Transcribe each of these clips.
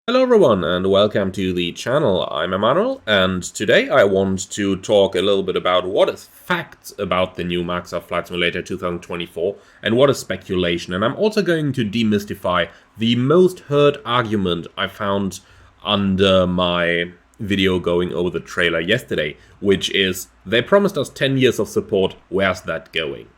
Hello everyone and welcome to the channel. I'm Emmanuel and today I want to talk a little bit about what is fact about the new Microsoft Flight Simulator 2024 and what is speculation. And I'm also going to demystify the most heard argument I found under my video going over the trailer yesterday, which is they promised us 10 years of support, where's that going?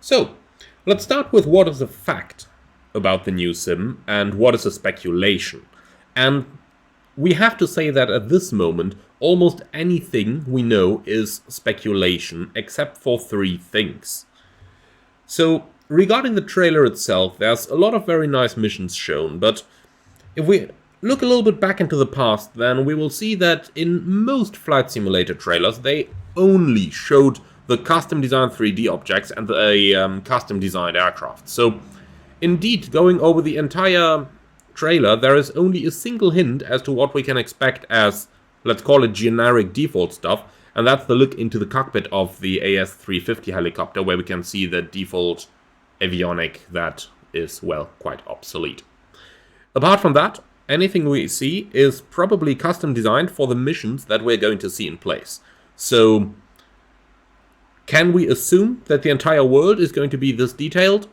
So let's start with what is a fact about the new sim and what is a speculation. And we have to say that at this moment, almost anything we know is speculation, except for three things. So, regarding the trailer itself, there's a lot of very nice missions shown, but if we look a little bit back into the past, then we will see that in most flight simulator trailers, they only showed the custom-designed 3D objects and the custom-designed aircraft. So, indeed, going over the entire trailer, there is only a single hint as to what we can expect as, let's call it generic default stuff, and that's the look into the cockpit of the AS350 helicopter, where we can see the default avionic that is, well, quite obsolete. Apart from that, anything we see is probably custom designed for the missions that we're going to see in place. So, can we assume that the entire world is going to be this detailed?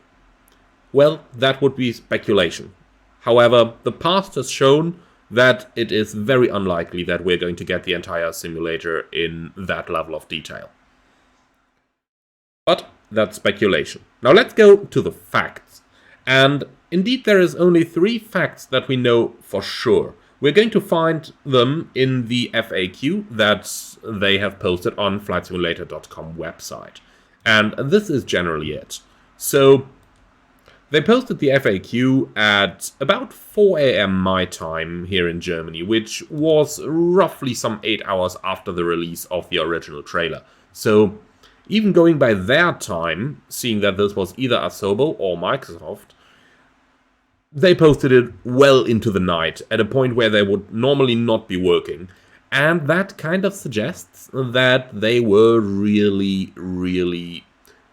Well, that would be speculation. However, the past has shown that it is very unlikely that we're going to get the entire simulator in that level of detail. But that's speculation. Now let's go to the facts. And indeed there is only three facts that we know for sure. We're going to find them in the FAQ that they have posted on flightsimulator.com website. And this is generally it. So they posted the FAQ at about 4 AM my time here in Germany, which was roughly some 8 hours after the release of the original trailer. So even going by their time, seeing that this was either Asobo or Microsoft, they posted it well into the night, at a point where they would normally not be working. And that kind of suggests that they were really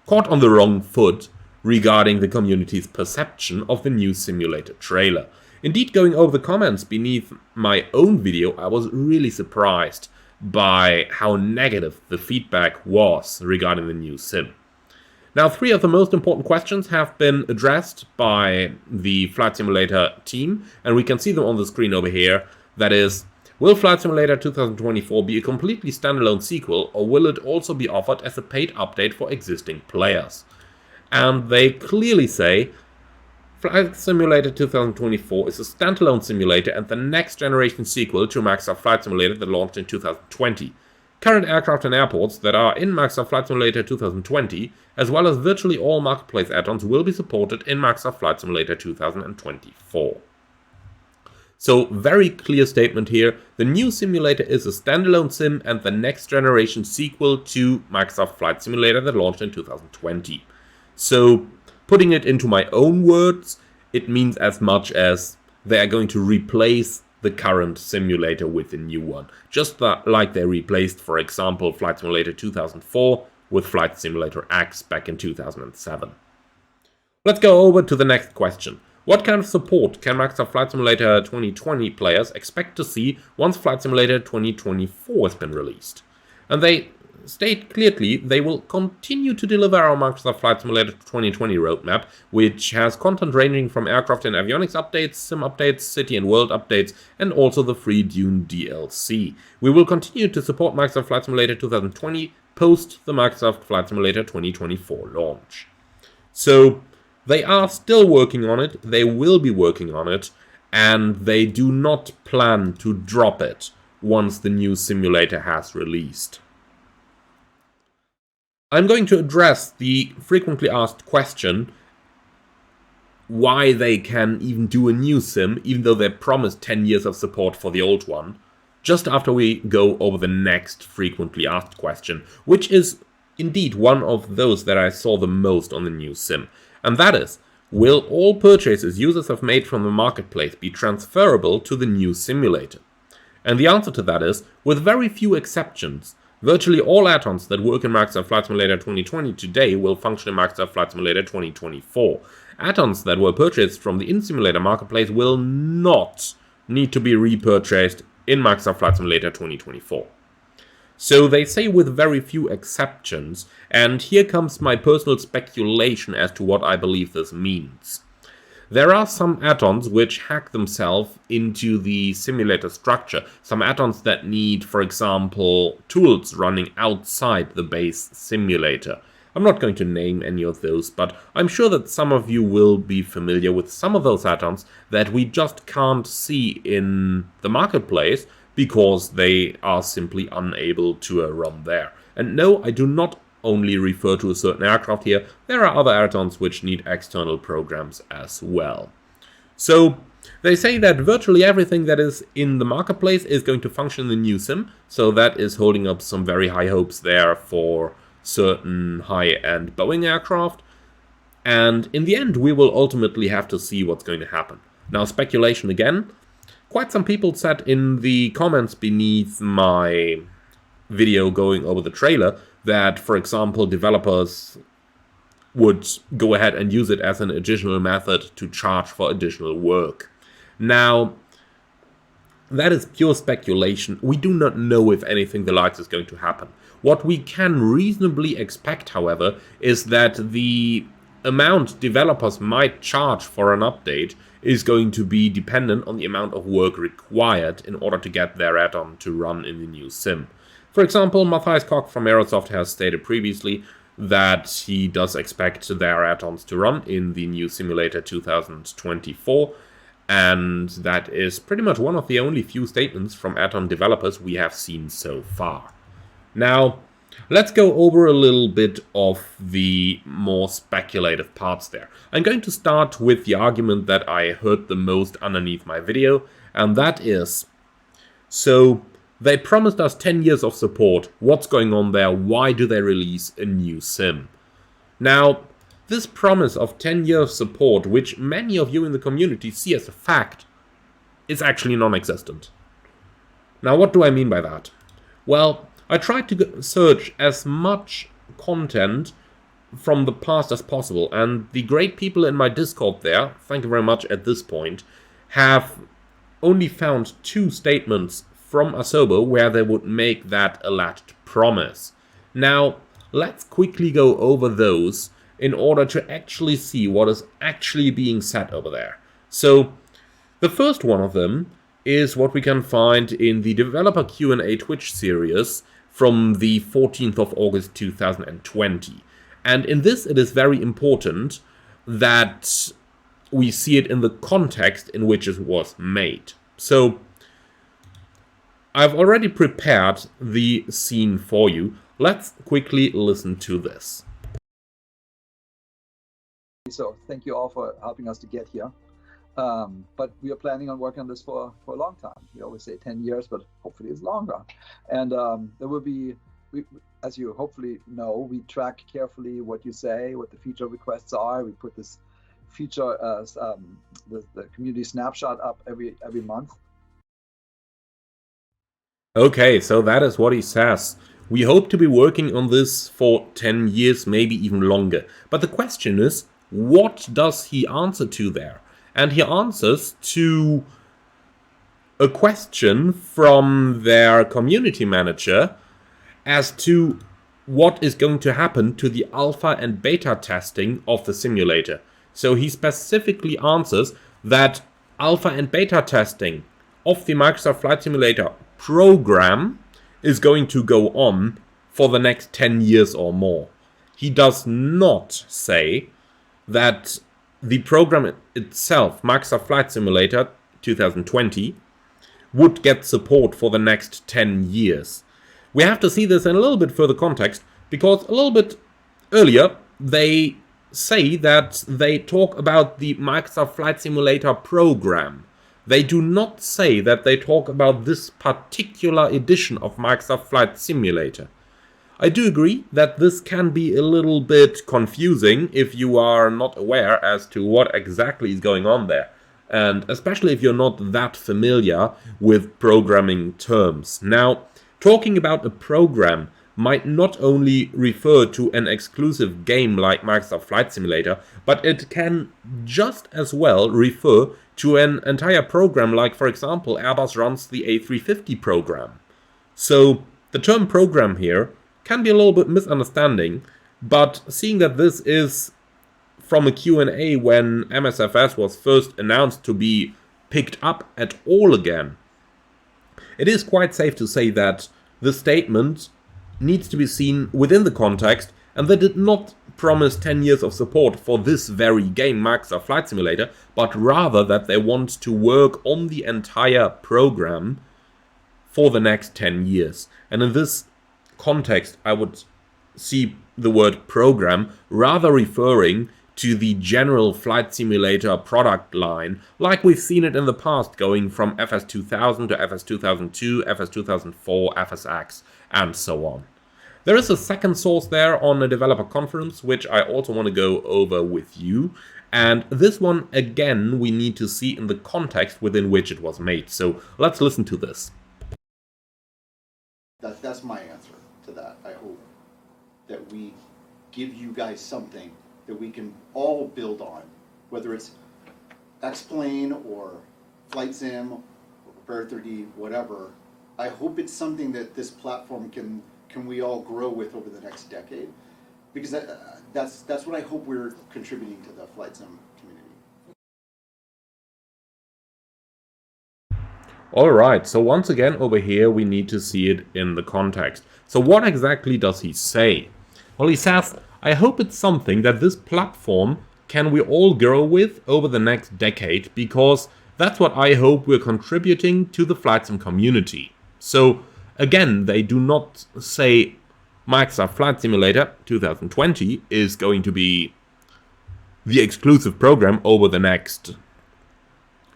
caught on the wrong foot regarding the community's perception of the new simulator trailer. Indeed, going over the comments beneath my own video, I was really surprised by how negative the feedback was regarding the new sim. Now, three of the most important questions have been addressed by the Flight Simulator team, and we can see them on the screen over here. That is, will Flight Simulator 2024 be a completely standalone sequel, or will it also be offered as a paid update for existing players? And they clearly say Flight Simulator 2024 is a standalone simulator and the next generation sequel to Microsoft Flight Simulator that launched in 2020. Current aircraft and airports that are in Microsoft Flight Simulator 2020, as well as virtually all marketplace add-ons, will be supported in Microsoft Flight Simulator 2024. So, very clear statement here. The new simulator is a standalone sim and the next generation sequel to Microsoft Flight Simulator that launched in 2020. So, putting it into my own words, it means as much as they are going to replace the current simulator with a new one. Just like they replaced, for example, Flight Simulator 2004 with Flight Simulator X back in 2007. Let's go over to the next question. What kind of support can Microsoft Flight Simulator 2020 players expect to see once Flight Simulator 2024 has been released? And they state clearly they will continue to deliver our Microsoft Flight Simulator 2020 roadmap, which has content ranging from aircraft and avionics updates, sim updates, city and world updates, and also the free Dune DLC. We will continue to support Microsoft Flight Simulator 2020 post the Microsoft Flight Simulator 2024 launch. So they are still working on it, they will be working on it, and they do not plan to drop it once the new simulator has released. I'm going to address the frequently asked question why they can even do a new sim, even though they promised 10 years of support for the old one, just after we go over the next frequently asked question, which is indeed one of those that I saw the most on the new sim. And that is, will all purchases users have made from the marketplace be transferable to the new simulator? And the answer to that is, with very few exceptions, virtually all add-ons that work in Microsoft Flight Simulator 2020 today will function in Microsoft Flight Simulator 2024. Add-ons that were purchased from the in-simulator marketplace will not need to be repurchased in Microsoft Flight Simulator 2024. So they say with very few exceptions, and here comes my personal speculation as to what I believe this means. There are some add-ons which hack themselves into the simulator structure, some add-ons that need, for example, tools running outside the base simulator. I'm not going to name any of those, but I'm sure that some of you will be familiar with some of those add-ons that we just can't see in the marketplace because they are simply unable to run there. And no, I do not only refer to a certain aircraft here, there are other add-ons which need external programs as well. So they say that virtually everything that is in the marketplace is going to function in the new sim, so that is holding up some very high hopes there for certain high-end Boeing aircraft, and in the end we will ultimately have to see what's going to happen. Now, speculation again, quite some people said in the comments beneath my video going over the trailer that, for example, developers would go ahead and use it as an additional method to charge for additional work. Now, that is pure speculation. We do not know if anything the likes is going to happen. What we can reasonably expect, however, is that the amount developers might charge for an update is going to be dependent on the amount of work required in order to get their add-on to run in the new sim. For example, Matthias Koch from Aerosoft has stated previously that he does expect their add-ons to run in the new simulator 2024, and that is pretty much one of the only few statements from add-on developers we have seen so far. Now, let's go over a little bit of the more speculative parts there. I'm going to start with the argument that I heard the most underneath my video, and that is, so they promised us 10 years of support. What's going on there? Why do they release a new sim? Now, this promise of 10 years support, which many of you in the community see as a fact, is actually non-existent. Now, what do I mean by that? Well, I tried to search as much content from the past as possible, and the great people in my Discord there, thank you very much at this point, have only found 2 statements from Asobo where they would make that alleged promise. Now, let's quickly go over those in order to actually see what is actually being said over there. So, the first one of them is what we can find in the Developer Q&A Twitch series from the 14th of August 2020. And in this, it is very important that we see it in the context in which it was made. So, I've already prepared the scene for you. Let's quickly listen to this. So thank you all for helping us to get here. But we are planning on working on this for a long time. We always say 10 years, but hopefully it's longer. And there will be, as you hopefully know, we track carefully what you say, what the feature requests are. We put this feature, the community snapshot up every month. Okay, so that is what he says. We hope to be working on this for 10 years, maybe even longer. But the question is, what does he answer to there? And he answers to a question from their community manager as to what is going to happen to the alpha and beta testing of the simulator. So he specifically answers that alpha and beta testing of the Microsoft Flight Simulator program is going to go on for the next 10 years or more. He does not say that the program itself, Microsoft Flight Simulator 2020, would get support for the next 10 years. We have to see this in a little bit further context, because a little bit earlier they say that they talk about the Microsoft Flight Simulator program. They do not say that they talk about this particular edition of Microsoft Flight Simulator. I do agree that this can be a little bit confusing if you are not aware as to what exactly is going on there, and especially if you're not that familiar with programming terms. Now, talking about a program might not only refer to an exclusive game like Microsoft Flight Simulator, but it can just as well refer to an entire program like, for example, Airbus runs the A350 program. So the term program here can be a little bit misunderstanding, but seeing that this is from a Q&A when MSFS was first announced to be picked up at all again, it is quite safe to say that the statement needs to be seen within the context, and they did not promise 10 years of support for this very game, Microsoft Flight Simulator, but rather that they want to work on the entire program for the next 10 years. And in this context, I would see the word program rather referring to the general flight simulator product line, like we've seen it in the past, going from FS 2000 to FS 2002, FS 2004, FSX, and so on. There is a second source there on a developer conference, which I also want to go over with you. And this one, again, we need to see in the context within which it was made. So let's listen to this. That's my answer to that. I hope that we give you guys something that we can all build on, whether it's X-Plane or Flight Sim or Prepare 3D, whatever. I hope it's something that this platform can we all grow with over the next decade, because that's what I hope we're contributing to the Flight Sim community. Alright, so once again over here we need to see it in the context. So what exactly does he say? Well, he says, I hope it's something that this platform can we all grow with over the next decade, because that's what I hope we're contributing to the Flight Sim community. So again, they do not say Microsoft Flight Simulator 2020 is going to be the exclusive program over the next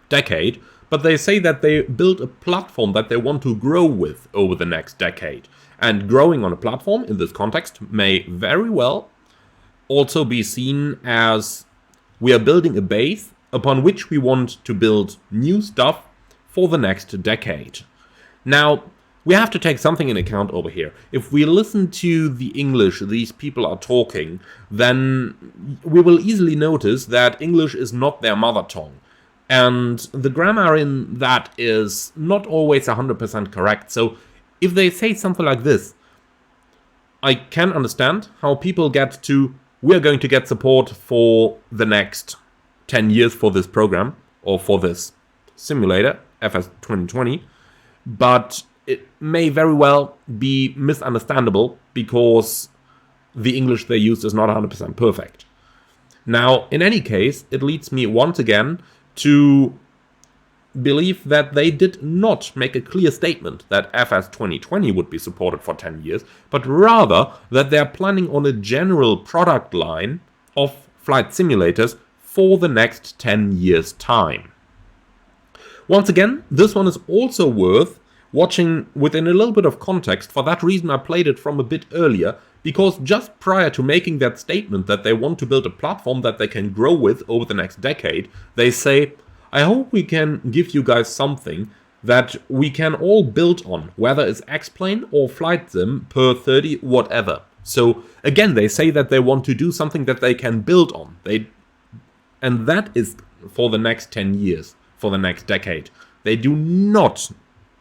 decade, but they say that they build a platform that they want to grow with over the next decade. And growing on a platform in this context may very well also be seen as we are building a base upon which we want to build new stuff for the next decade. Now, we have to take something in account over here. If we listen to the English these people are talking, then we will easily notice that English is not their mother tongue. And the grammar in that is not always 100% correct. So if they say something like this, I can understand how people get to, we're going to get support for the next 10 years for this program, or for this simulator, FS 2020, but it may very well be misunderstandable because the English they use is not 100% perfect. Now, in any case, it leads me once again to believe that they did not make a clear statement that FS 2020 would be supported for 10 years, but rather that they're planning on a general product line of flight simulators for the next 10 years' time. Once again, this one is also worth watching within a little bit of context. For that reason, I played it from a bit earlier, because just prior to making that statement that they want to build a platform that they can grow with over the next decade, they say, I hope we can give you guys something that we can all build on, whether it's X-Plane or Flight Sim, per 30, whatever. So again, they say that they want to do something that they can build on. And that is for the next 10 years, for the next decade. They do not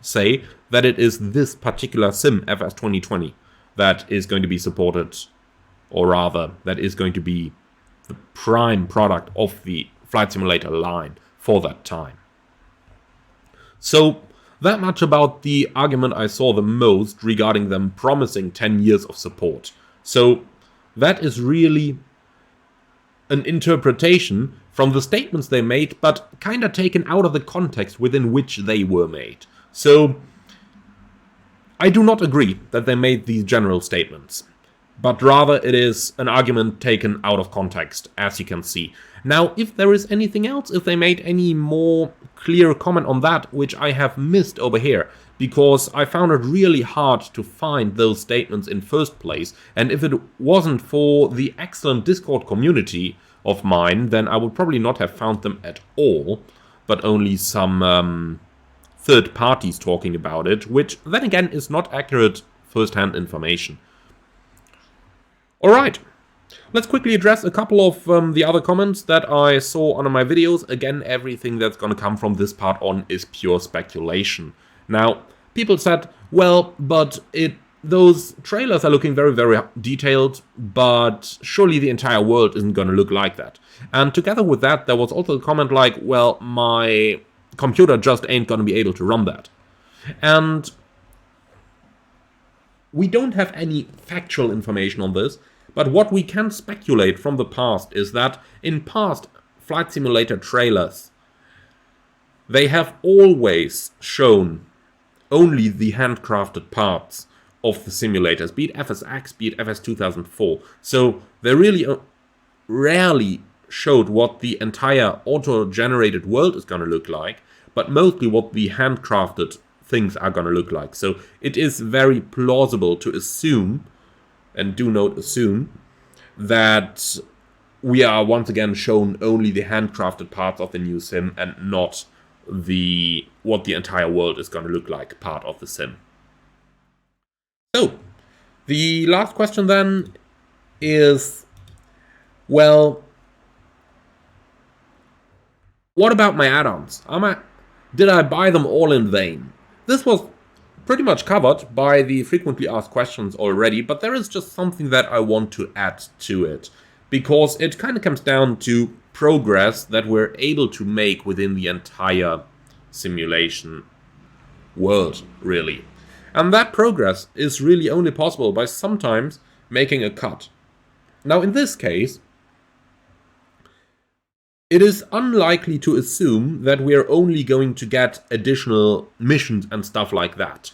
say that it is this particular sim, FS 2020, that is going to be supported, or rather, that is going to be the prime product of the flight simulator line for that time. So that much about the argument I saw the most regarding them promising 10 years of support. So that is really an interpretation from the statements they made, but kind of taken out of the context within which they were made. So I do not agree that they made these general statements, but rather it is an argument taken out of context, as you can see. Now, if there is anything else, if they made any more clear comment on that, which I have missed over here, because I found it really hard to find those statements in first place, and if it wasn't for the excellent Discord community of mine, then I would probably not have found them at all, but only some third parties talking about it, which then again is not accurate first-hand information. Alright, let's quickly address a couple of the other comments that I saw on my videos. Again, everything that's going to come from this part on is pure speculation. Now, people said, well, but those trailers are looking very, very detailed, but surely the entire world isn't going to look like that. And together with that, there was also a comment like, well, my computer just ain't going to be able to run that. And we don't have any factual information on this, but what we can speculate from the past is that in past flight simulator trailers, they have always shown only the handcrafted parts of the simulators, be it FSX, be it FS 2004. So they really rarely showed what the entire auto-generated world is going to look like, but mostly what the handcrafted things are going to look like. So it is very plausible to assume, and do note assume, that we are once again shown only the handcrafted parts of the new sim and not what the entire world is going to look like part of the sim. So, the last question then is, well, what about my add-ons? Did I buy them all in vain? This was pretty much covered by the frequently asked questions already, but there is just something that I want to add to it, because it kind of comes down to progress that we're able to make within the entire simulation world, really. And that progress is really only possible by sometimes making a cut. Now, in this case, it is unlikely to assume that we are only going to get additional missions and stuff like that.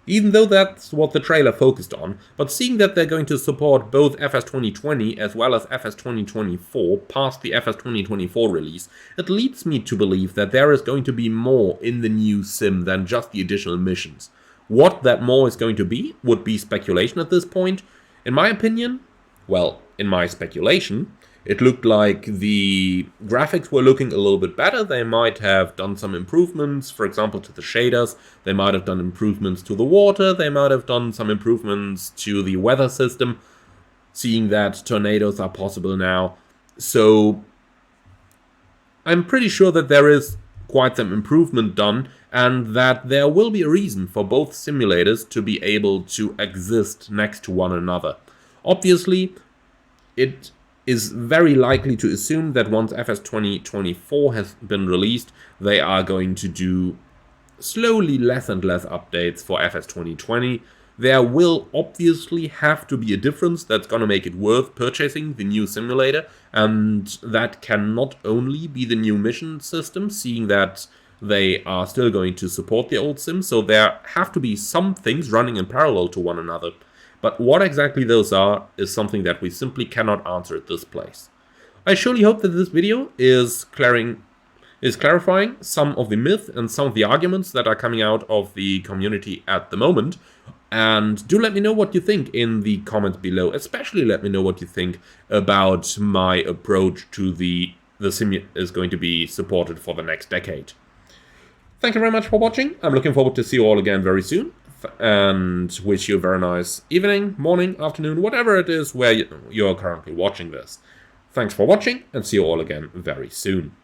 Even though that's what the trailer focused on, but seeing that they're going to support both FS 2020 as well as FS 2024 past the FS 2024 release, it leads me to believe that there is going to be more in the new sim than just the additional missions. What that more is going to be would be speculation at this point. In my opinion, well, in my speculation, it looked like the graphics were looking a little bit better. They might have done some improvements, for example, to the shaders. They might have done improvements to the water. They might have done some improvements to the weather system, seeing that tornadoes are possible now. So I'm pretty sure that there is quite some improvement done, and that there will be a reason for both simulators to be able to exist next to one another. Obviously, it is very likely to assume that once FS 2024 has been released, they are going to do slowly less and less updates for FS 2020. There will obviously have to be a difference that's going to make it worth purchasing the new simulator, and that can not only be the new mission system, seeing that they are still going to support the old sim, so there have to be some things running in parallel to one another. But what exactly those are is something that we simply cannot answer at this place. I surely hope that this video is clarifying some of the myth and some of the arguments that are coming out of the community at the moment. And do let me know what you think in the comments below. Especially let me know what you think about my approach to the sim is going to be supported for the next decade. Thank you very much for watching. I'm looking forward to see you all again very soon. And wish you a very nice evening, morning, afternoon, whatever it is where you're currently watching this. Thanks for watching, and see you all again very soon.